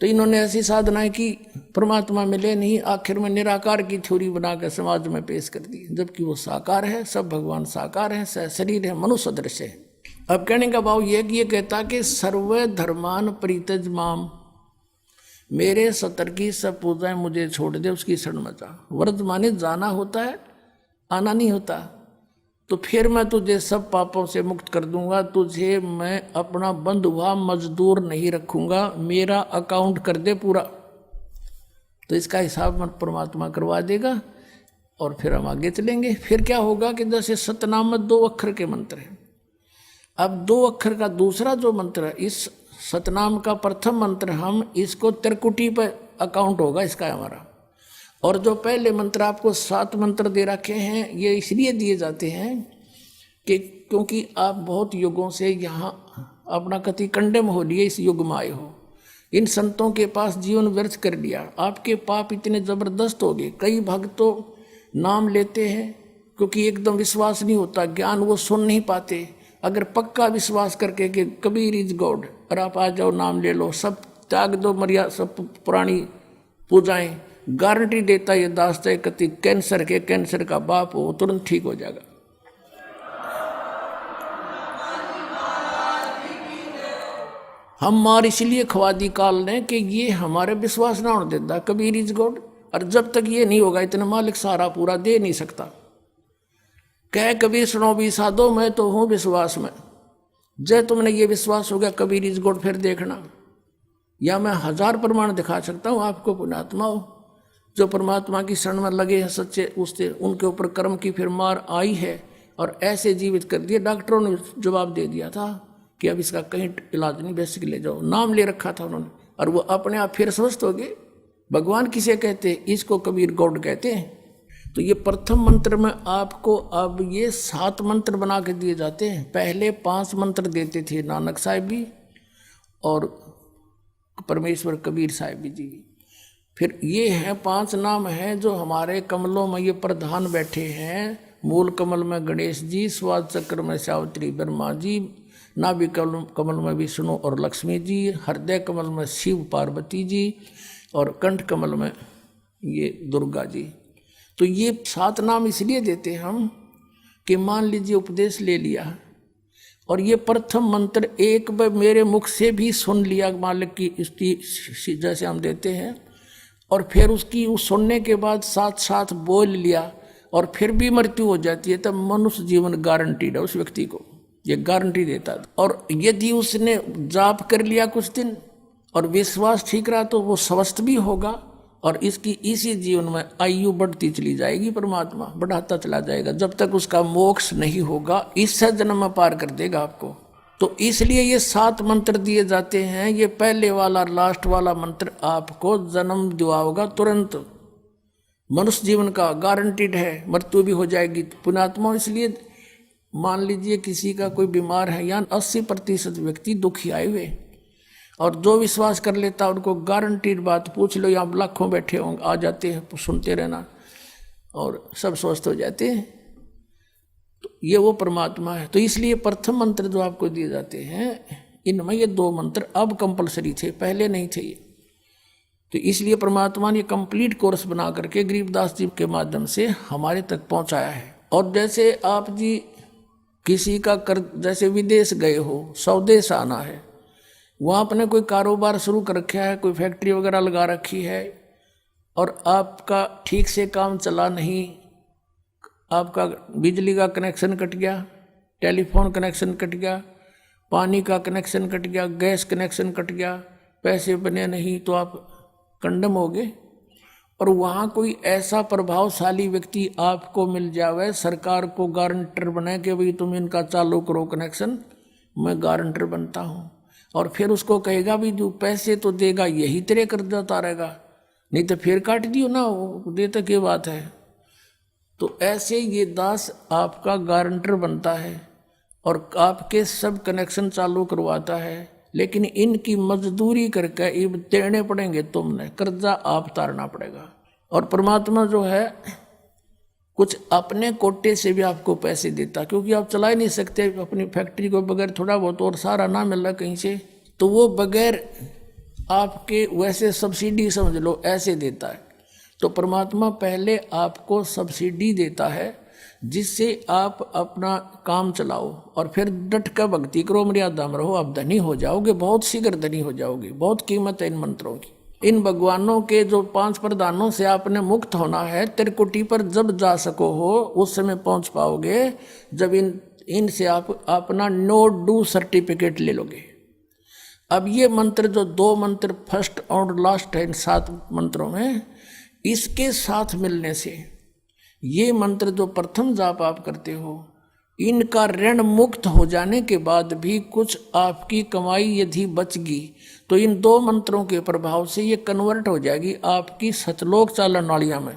तो इन्होंने ऐसी साधनाएं की, परमात्मा मिले नहीं, आखिर में निराकार की थ्योरी बनाकर समाज में पेश कर दी, जबकि वो साकार है, सब भगवान साकार है, शरीर है, मनुष्य सदृश है। अब कहने का भाव यह कि ये कहता कि सर्व धर्मान परित्यज माम, मेरे सतर की सब पूजाएं मुझे छोड़ दे, उसकी शरण में जा। व्रत माने जाना होता है, आना नहीं होता। तो फिर मैं तुझे सब पापों से मुक्त कर दूंगा, तुझे मैं अपना बंधुआ मजदूर नहीं रखूंगा, मेरा अकाउंट कर दे पूरा। तो इसका हिसाब मन परमात्मा करवा देगा और फिर हम आगे चलेंगे। फिर क्या होगा कि जैसे सतनाम 2 अक्षर के मंत्र हैं, अब 2 अक्षर का दूसरा जो मंत्र है, इस सतनाम का प्रथम मंत्र, हम इसको त्रिकुटी पर अकाउंट होगा इसका हमारा। और जो पहले मंत्र आपको 7 मंत्र दे रखे हैं, ये इसलिए दिए जाते हैं कि क्योंकि आप बहुत युगों से यहाँ अपना कति कंडम हो लिए, इस युग में आए हो, इन संतों के पास जीवन व्यर्थ कर लिया, आपके पाप इतने जबरदस्त हो गए। कई भक्त तो नाम लेते हैं क्योंकि एकदम विश्वास नहीं होता, ज्ञान वो सुन नहीं पाते। अगर पक्का विश्वास करके कि कबीर इज गॉड और आप आ जाओ, नाम ले लो, सब त्याग दो, मर्यादा सब पुरानी पूजाएं, गारंटी देता ये दास है कति कैंसर का बाप हो, तुरंत ठीक हो जाएगा। हम मार इसलिए खवा दी काल ने कि ये हमारे विश्वास ना होने देता कबीर इज गॉड, और जब तक ये नहीं होगा इतना मालिक सारा पूरा दे नहीं सकता। कह कबीर सुनो भी साधो, मैं तो हूं विश्वास में। जब तुमने ये विश्वास हो गया कबीर इज गॉड, फिर देखना, या मैं 1000 प्रमाण दिखा सकता हूं आपको, पुण्यात्मा हो जो परमात्मा की शरण में लगे हैं सच्चे, उससे उनके ऊपर कर्म की फिर मार आई है और ऐसे जीवित कर दिए। डॉक्टरों ने जवाब दे दिया था कि अब इसका कहीं इलाज नहीं, बेसिक ले जाओ, नाम ले रखा था उन्होंने, और वो अपने आप फिर स्वस्थ हो गए। भगवान किसे कहते हैं? इसको कबीर गॉड कहते हैं। तो ये प्रथम मंत्र में आपको अब ये 7 मंत्र बना के दिए जाते हैं। पहले 5 मंत्र देते थे नानक साहिब भी और परमेश्वर कबीर साहिब जी। फिर ये है 5 नाम हैं जो हमारे कमलों में ये प्रधान बैठे हैं। मूल कमल में गणेश जी, स्वाद चक्र में सावित्री ब्रह्मा जी, नाभि कमल में विष्णु और लक्ष्मी जी, हृदय कमल में शिव पार्वती जी और कंठ कमल में ये दुर्गा जी। तो ये 7 नाम इसलिए देते हम कि मान लीजिए उपदेश ले लिया और ये प्रथम मंत्र एक बार मेरे मुख से भी सुन लिया मालिक की इसकी जैसे हम देते हैं, और फिर उसकी उस सुनने के बाद साथ साथ बोल लिया और फिर भी मृत्यु हो जाती है, तब मनुष्य जीवन गारंटीड है उस व्यक्ति को, ये गारंटी देता है। और यदि उसने जाप कर लिया कुछ दिन और विश्वास ठीक रहा तो वो स्वस्थ भी होगा और इसकी इसी जीवन में आयु बढ़ती चली जाएगी, परमात्मा बढ़ाता चला जाएगा जब तक उसका मोक्ष नहीं होगा, इस जन्म में पार कर देगा आपको। तो इसलिए ये 7 मंत्र दिए जाते हैं। ये पहले वाला लास्ट वाला मंत्र आपको जन्म दिलाएगा तुरंत, मनुष्य जीवन का गारंटीड है, मृत्यु भी हो जाएगी पुण्यात्मा। इसलिए मान लीजिए किसी का कोई बीमार है, या 80% व्यक्ति दुखी आए हुए, और जो विश्वास कर लेता उनको गारंटीड बात पूछ लो, यहाँ लाखों बैठे होंगे, आ जाते हैं, सुनते रहना और सब स्वस्थ हो जाते हैं। तो ये वो परमात्मा है। तो इसलिए प्रथम मंत्र जो आपको दिए जाते हैं, इनमें ये 2 मंत्र अब कंपलसरी थे, पहले नहीं थे ये। तो इसलिए परमात्मा ने कंप्लीट कोर्स बना करके गरीबदास जी के माध्यम से हमारे तक पहुंचाया है। और जैसे आप जी किसी का कर, जैसे विदेश गए हो, स्वदेश आना है, वहाँ आपने कोई कारोबार शुरू कर रखा है, कोई फैक्ट्री वगैरह लगा रखी है और आपका ठीक से काम चला नहीं, आपका बिजली का कनेक्शन कट गया, टेलीफोन कनेक्शन कट गया, पानी का कनेक्शन कट गया, गैस कनेक्शन कट गया, पैसे बने नहीं, तो आप कंडम हो गए। और वहाँ कोई ऐसा प्रभावशाली व्यक्ति आपको मिल जावे, सरकार को गारंटर बने कि भाई तुम इनका चालू करो कनेक्शन, मैं गारंटर बनता हूँ, और फिर उसको कहेगा भी जो पैसे तो देगा यही तेरे कर्जा उतारेगा, नहीं तो फिर काट दियो ना, वो देता क्या बात है। तो ऐसे ये दास आपका गारंटर बनता है और आपके सब कनेक्शन चालू करवाता है, लेकिन इनकी मजदूरी करके ये देने पड़ेंगे, तुमने कर्जा आप तारना पड़ेगा। और परमात्मा जो है कुछ अपने कोटे से भी आपको पैसे देता, क्योंकि आप चला ही नहीं सकते अपनी फैक्ट्री को बगैर थोड़ा बहुत और सारा ना मिल रहा कहीं से, तो वो बगैर आपके वैसे सब्सिडी समझ लो ऐसे देता है। तो परमात्मा पहले आपको सब्सिडी देता है जिससे आप अपना काम चलाओ और फिर डट कर भक्ति करो, मर्यादा में रहो, आप धनी हो जाओगे, बहुत शीघ्र धनी हो जाओगे। बहुत कीमत है इन मंत्रों की। इन भगवानों के जो 5 प्रधानों से आपने मुक्त होना है, त्रिकुटी पर जब जा सको हो उस समय पहुंच पाओगे जब इनसे आप अपना नो डू सर्टिफिकेट ले लोगे। अब ये मंत्र जो 2 मंत्र फर्स्ट और लास्ट है इन 7 मंत्रों में, इसके साथ मिलने से ये मंत्र जो प्रथम जाप आप करते हो, इनका ऋण मुक्त हो जाने के बाद भी कुछ आपकी कमाई यदि बचगी तो इन 2 मंत्रों के प्रभाव से ये कन्वर्ट हो जाएगी आपकी सतलोक चालन वालिया में,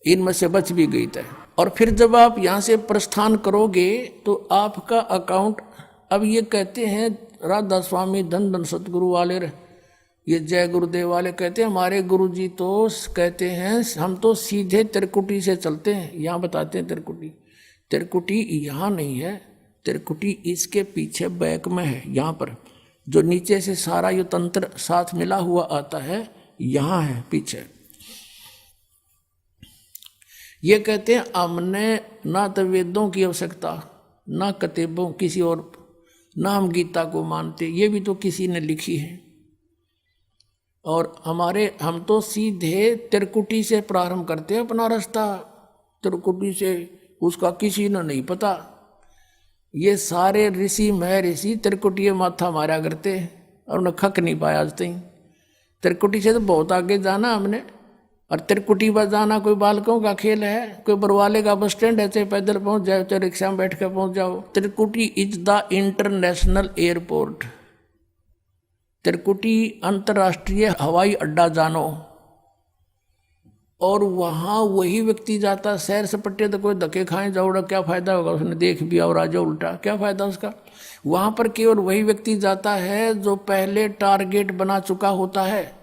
इनमें से बच भी गई तय। और फिर जब आप यहाँ से प्रस्थान करोगे तो आपका अकाउंट, अब ये कहते हैं राधा स्वामी धन धन सतगुरु वाले, ये जय गुरुदेव वाले कहते हैं हमारे गुरुजी तो कहते हैं हम तो सीधे त्रिकुटी से चलते हैं। यहाँ बताते हैं त्रिकुटी यहाँ नहीं है, त्रिकुटी इसके पीछे बैक में है, यहाँ पर जो नीचे से सारा ये तंत्र साथ मिला हुआ आता है, यहाँ है पीछे। ये कहते हैं हमने ना तो वेदों की आवश्यकता, ना किताबों किसी और, ना हम गीता को मानते, ये भी तो किसी ने लिखी है। और हम तो सीधे त्रिकुटी से प्रारंभ करते हैं अपना रास्ता, त्रिकुटी से, उसका किसी ने नहीं पता। ये सारे ऋषि महर्षि त्रिकुटी माथा मारा करते और उन्हें खक नहीं पाया आज तक। त्रिकुटी से तो बहुत आगे जाना हमने, और त्रिकुटी पर जाना कोई बालकों का खेल है, कोई बरवाले का बस स्टैंड है, चाहे पैदल पहुंच जाओ चाहे रिक्शा में बैठ कर पहुंच जाओ। त्रिकुटी इज द इंटरनेशनल एयरपोर्ट, त्रिकुटी अंतर्राष्ट्रीय हवाई अड्डा जानो। और वहाँ वही व्यक्ति जाता, सैर सपट्टे तो कोई धक्के खाए जाओड़ा, क्या फायदा होगा, उसने देख भी और आ जाओ उल्टा, क्या फायदा उसका। वहाँ पर केवल वही व्यक्ति जाता है जो पहले टारगेट बना चुका होता है,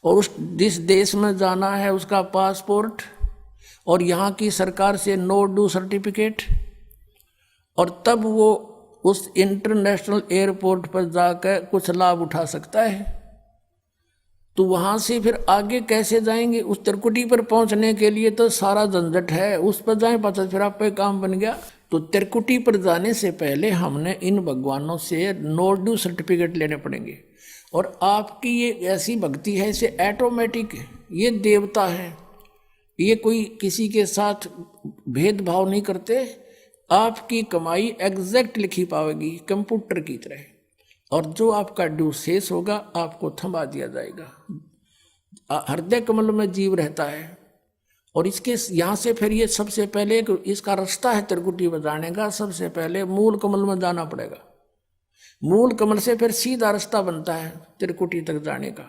और उस जिस देश में जाना है उसका पासपोर्ट और यहाँ की सरकार से नो डू सर्टिफिकेट, और तब वो उस इंटरनेशनल एयरपोर्ट पर जाकर कुछ लाभ उठा सकता है। तो वहाँ से फिर आगे कैसे जाएंगे, उस त्रिकुटी पर पहुँचने के लिए तो सारा झंझट है, उस पर जाए पता फिर आप पे काम बन गया। तो त्रिकुटी पर जाने से पहले हमने इन भगवानों से नो डू सर्टिफिकेट लेने पड़ेंगे। और आपकी ये ऐसी भक्ति है, इसे ऑटोमेटिक, ये देवता है, ये कोई किसी के साथ भेदभाव नहीं करते, आपकी कमाई एग्जैक्ट लिखी पाएगी कंप्यूटर की तरह, और जो आपका ड्यू शेष होगा आपको थमा दिया जाएगा। हृदय कमल में जीव रहता है, और इसके यहाँ से फिर ये सबसे पहले इसका रास्ता है त्रिकुटी में जाने का, सबसे पहले मूल कमल में जाना पड़ेगा। मूल कमल से फिर सीधा रास्ता बनता है त्रिकुटी तक जाने का।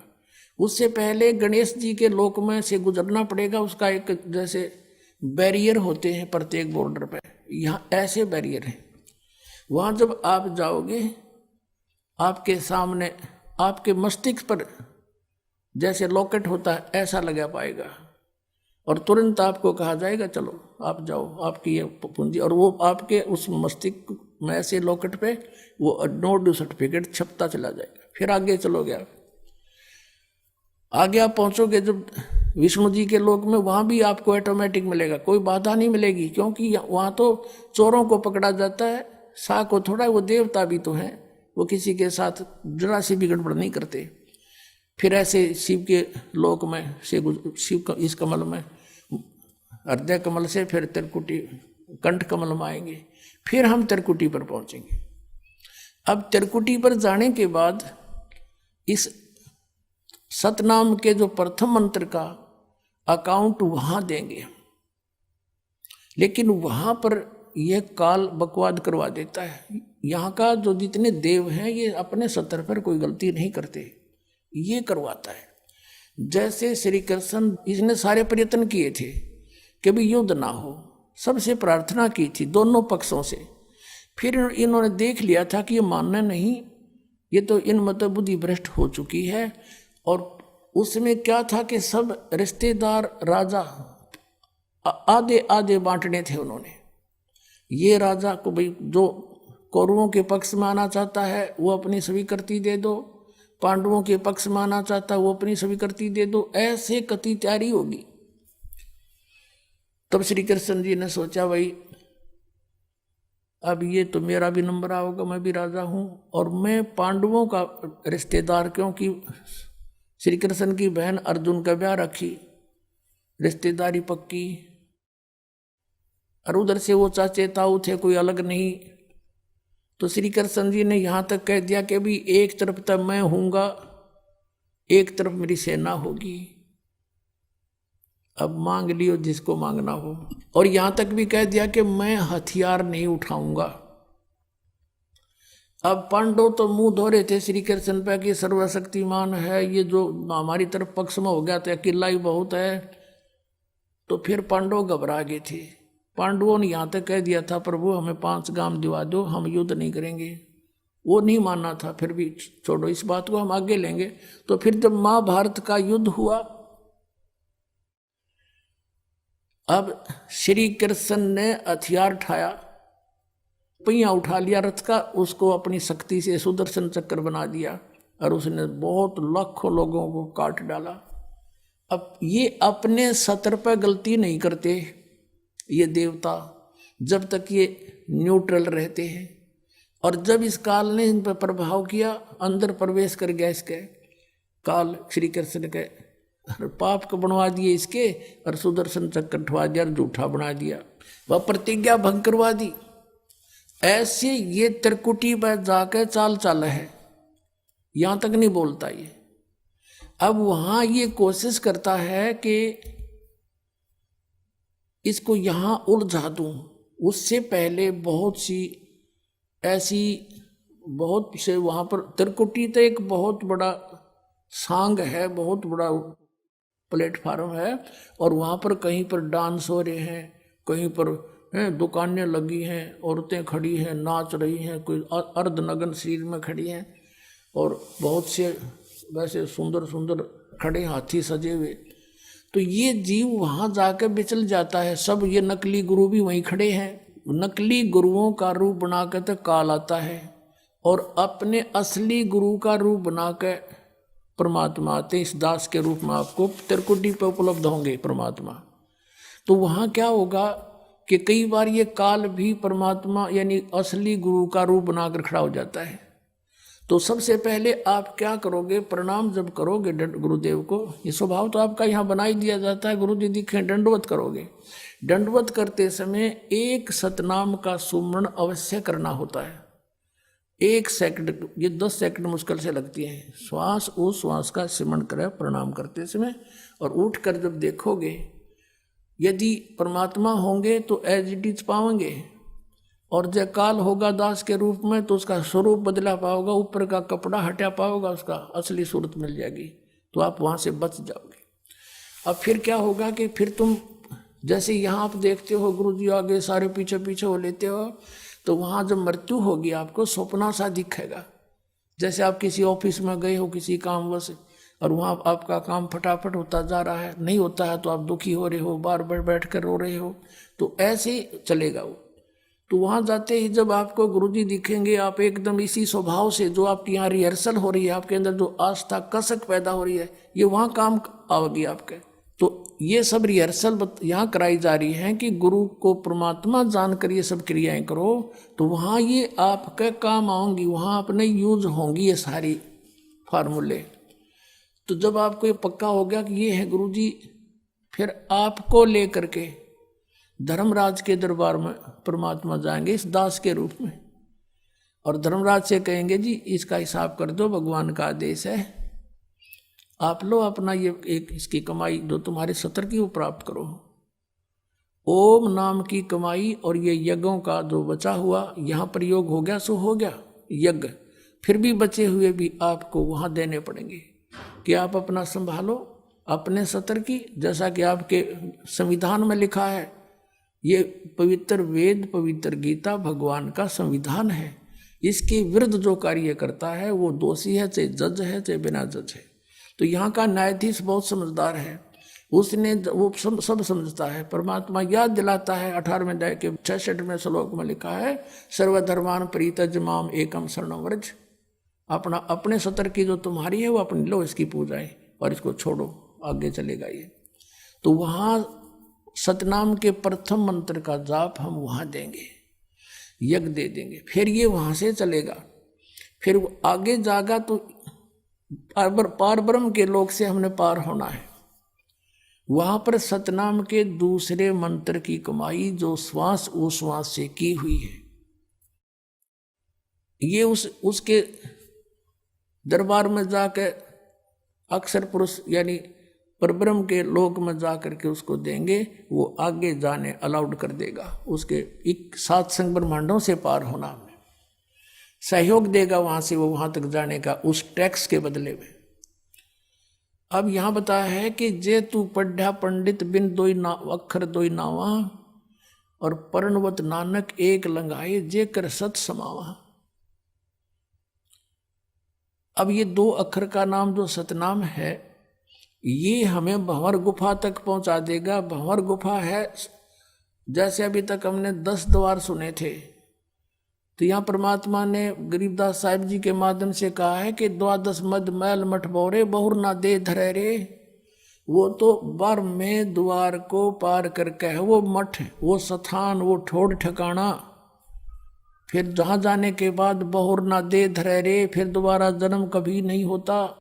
उससे पहले गणेश जी के लोक में से गुजरना पड़ेगा, उसका एक जैसे बैरियर होते हैं प्रत्येक बॉर्डर पे, यहाँ ऐसे बैरियर हैं। वहाँ जब आप जाओगे आपके सामने आपके मस्तिष्क पर जैसे लॉकेट होता है ऐसा लगा पाएगा, और तुरंत आपको कहा जाएगा चलो आप जाओ, आपकी ये पूंजी, और वो आपके उस मस्तिष्क में ऐसे लॉकेट पे वो नो डू सर्टिफिकेट छपता चला जाएगा। फिर आगे चलोगे आप, आगे आप पहुँचोगे जब विष्णु जी के लोक में, वहाँ भी आपको ऑटोमेटिक मिलेगा, कोई बाधा नहीं मिलेगी, क्योंकि वहाँ तो चोरों को पकड़ा जाता है, सा को थोड़ा, वो देवता भी तो हैं, वो किसी के साथ जरा सी भी गड़बड़ नहीं करते। फिर ऐसे शिव के लोक में से शिव इस कमल में, हृदय कमल से फिर त्रिकुटी कंठ कमल में आएंगे, फिर हम त्रिकुटी पर पहुँचेंगे। अब त्रिकुटी पर जाने के बाद इस सतनाम के जो प्रथम मंत्र का अकाउंट वहाँ देंगे, लेकिन वहाँ पर यह काल बकवाद करवा देता है। यहाँ का जो जितने देव हैं ये अपने सतर पर कोई गलती नहीं करते, ये करवाता है। जैसे श्री कृष्ण, इसने सारे प्रयत्न किए थे कि भी युद्ध ना हो, सबसे प्रार्थना की थी दोनों पक्षों से, फिर इन्होंने देख लिया था कि ये मानना नहीं, ये तो इन मत बुद्धि भ्रष्ट हो चुकी है। और उसमें क्या था कि सब रिश्तेदार राजा आधे आधे बांटने थे उन्होंने। ये राजा को भाई जो कौरवों के पक्ष में आना चाहता है वो अपनी स्वीकृति दे दो, पांडवों के पक्ष में आना चाहता वो अपनी स्वीकृति दे दो, ऐसे कति तैयारी होगी। तब श्री कृष्ण जी ने सोचा भाई अब ये तो मेरा भी नंबर आओगा, मैं भी राजा हूं और मैं पांडवों का रिश्तेदार, क्योंकि श्री कृष्ण की बहन अर्जुन का ब्याह रखी, रिश्तेदारी पक्की, और उधर से वो चाचे ताऊ थे, कोई अलग नहीं। तो श्री कृष्ण जी ने यहां तक कह दिया कि भी एक तरफ तक मैं हूंगा, एक तरफ मेरी सेना होगी, अब मांग लियो जिसको मांगना हो। और यहां तक भी कह दिया कि मैं हथियार नहीं उठाऊंगा। अब पांडव तो मुंह धो रहे थे श्री कृष्ण पे कि सर्वशक्तिमान है, ये जो हमारी तरफ पक्ष में हो गया तो अकेला ही बहुत है। तो फिर पांडव घबरा गए थे। पांडवों ने यहां तक कह दिया था प्रभु हमें 5 गांव दिवा दो, हम युद्ध नहीं करेंगे। वो नहीं मानना था, फिर भी छोड़ो इस बात को, हम आगे लेंगे। तो फिर जब महाभारत का युद्ध हुआ, अब श्री कृष्ण ने हथियार उठाया, पहिया उठा लिया रथ का, उसको अपनी शक्ति से सुदर्शन चक्र बना दिया और उसने बहुत लाखों लोगों को काट डाला। अब ये अपने सत्र पर गलती नहीं करते ये देवता, जब तक ये न्यूट्रल रहते हैं। और जब इस काल ने इन पर प्रभाव किया, अंदर प्रवेश कर गया इसके काल, श्री कृष्ण के पाप को बनवा दिए इसके, और सुदर्शन चक्र उठवा दिया और झूठा बना दिया, वह प्रतिज्ञा भंग करवा दी। ऐसे ये त्रिकुटी पर जाकर चाल चाल है, यहां तक नहीं बोलता ये। अब वहां ये कोशिश करता है कि इसको यहां उलझा दूं। उससे पहले बहुत सी ऐसी बहुत से वहां पर त्रिकुटी तो एक बहुत बड़ा सांग है, बहुत बड़ा प्लेटफार्म है, और वहां पर कहीं पर डांस हो रहे हैं, कहीं पर दुकानें लगी हैं, औरतें खड़ी हैं नाच रही हैं, कोई अर्धनग्न शरीर में खड़ी हैं, और बहुत से वैसे सुंदर सुंदर खड़े हाथी सजे हुए। तो ये जीव वहां जाकर बिचल जाता है। सब ये नकली गुरु भी वहीं खड़े हैं, नकली गुरुओं का रूप बनाकर तो काल आता है, और अपने असली गुरु का रूप बनाकर परमात्मा आते। इस दास के रूप में आपको त्रिकुटी पर उपलब्ध होंगे परमात्मा। तो वहां क्या होगा कि कई बार ये काल भी परमात्मा यानी असली गुरु का रूप बनाकर खड़ा हो जाता है। तो सबसे पहले आप क्या करोगे, प्रणाम जब करोगे गुरुदेव को, ये स्वभाव तो आपका यहाँ बना ही दिया जाता है, गुरु जी दिखे दंडवत करोगे। दंडवत करते समय एक सतनाम का सुमरण अवश्य करना होता है। 1 सेकंड, ये 10 सेकंड मुश्किल से लगती हैं। श्वास उस श्वास का सिमरण करें प्रणाम करते समय, और उठकर जब देखोगे यदि परमात्मा होंगे तो एज इट इज पाओगे, और जय काल होगा दास के रूप में तो उसका स्वरूप बदला पाओगा, ऊपर का कपड़ा हटा पाओगा, उसका असली सूरत मिल जाएगी, तो आप वहां से बच जाओगे। अब फिर क्या होगा कि फिर तुम जैसे यहाँ आप देखते हो गुरु जी आगे सारे पीछे पीछे हो लेते हो, तो वहाँ जब मृत्यु होगी आपको स्वप्ना सा दिखेगा। जैसे आप किसी ऑफिस में गए हो किसी कामवश, और वहाँ आपका काम फटाफट होता जा रहा है, नहीं होता है तो आप दुखी हो रहे हो, बार बार बैठ कर रो रहे हो, तो ऐसे ही चलेगा वो। तो वहाँ जाते ही जब आपको गुरुजी दिखेंगे, आप एकदम इसी स्वभाव से जो आपकी यहाँ रिहर्सल हो रही है, आपके अंदर जो आस्था कसक पैदा हो रही है, ये वहाँ काम आओगी आपके। तो ये सब रिहर्सल यहाँ कराई जा रही है कि गुरु को परमात्मा जानकर ये सब क्रियाएं करो, तो वहाँ ये आपके काम आऊँगी, वहाँ अपने यूज होंगी ये सारी फार्मूले। तो जब आपको ये पक्का हो गया कि ये है गुरुजी, फिर आपको लेकर के धर्मराज के दरबार में परमात्मा जाएंगे इस दास के रूप में, और धर्मराज से कहेंगे जी इसका हिसाब कर दो, भगवान का आदेश है, आप लो अपना ये एक इसकी कमाई जो तुम्हारे सत्र की वो प्राप्त करो। ओम नाम की कमाई और ये यज्ञों का जो बचा हुआ यहाँ प्रयोग हो गया सो हो गया यज्ञ, फिर भी बचे हुए भी आपको वहाँ देने पड़ेंगे कि आप अपना संभालो अपने सत्र की। जैसा कि आपके संविधान में लिखा है, ये पवित्र वेद पवित्र गीता भगवान का संविधान है, इसके विरुद्ध जो कार्य करता है वो दोषी है, चाहे जज है चाहे बिना जज है। तो यहाँ का न्यायाधीश बहुत समझदार है, उसने वो सब समझता है। परमात्मा याद दिलाता है 18वें अध्याय के 66वें श्लोक में लिखा है, सर्वधर्मान परित्यज्य माम एकम शरणं व्रज। अपना अपने सतर की जो तुम्हारी है वो अपनी लो इसकी पूजा है और इसको छोड़ो, आगे चलेगा ये। तो वहाँ सतनाम के प्रथम मंत्र का जाप हम वहाँ देंगे, यज्ञ दे देंगे, फिर ये वहाँ से चलेगा। फिर वो आगे जागा तो पार ब्रह्म के लोक से हमने पार होना है। वहाँ पर सतनाम के दूसरे मंत्र की कमाई जो श्वास उश्वास से की हुई है, ये उसके दरबार में जाकर अक्षर पुरुष यानी परब्रह्म के लोक में जाकर के उसको देंगे, वो आगे जाने अलाउड कर देगा। उसके 7 ब्रह्मांडों से पार होना हमें सहयोग देगा, वहां से वो वहां तक जाने का उस टैक्स के बदले में। अब यहां बताया है कि जे तू पढ़ा पंडित बिन दोई अक्षर दोई नावा और पर्णवत नानक एक लंगाए जे कर सत समावा। अब ये 2 अक्षर का नाम जो सतनाम है ये हमें भंवर गुफा तक पहुंचा देगा। भंवर गुफा है, जैसे अभी तक हमने 10 द्वार सुने थे, तो यहाँ परमात्मा ने गरीबदास साहिब जी के माध्यम से कहा है कि 12 मद मैल मठ बोरे बहुर ना दे धरे रे। वो तो 12वें द्वार को पार करके है वो मठ, वो स्थान, वो ठोड़ ठिकाना। फिर जहाँ जाने के बाद बहुर ना दे धरे रे, फिर दोबारा जन्म कभी नहीं होता।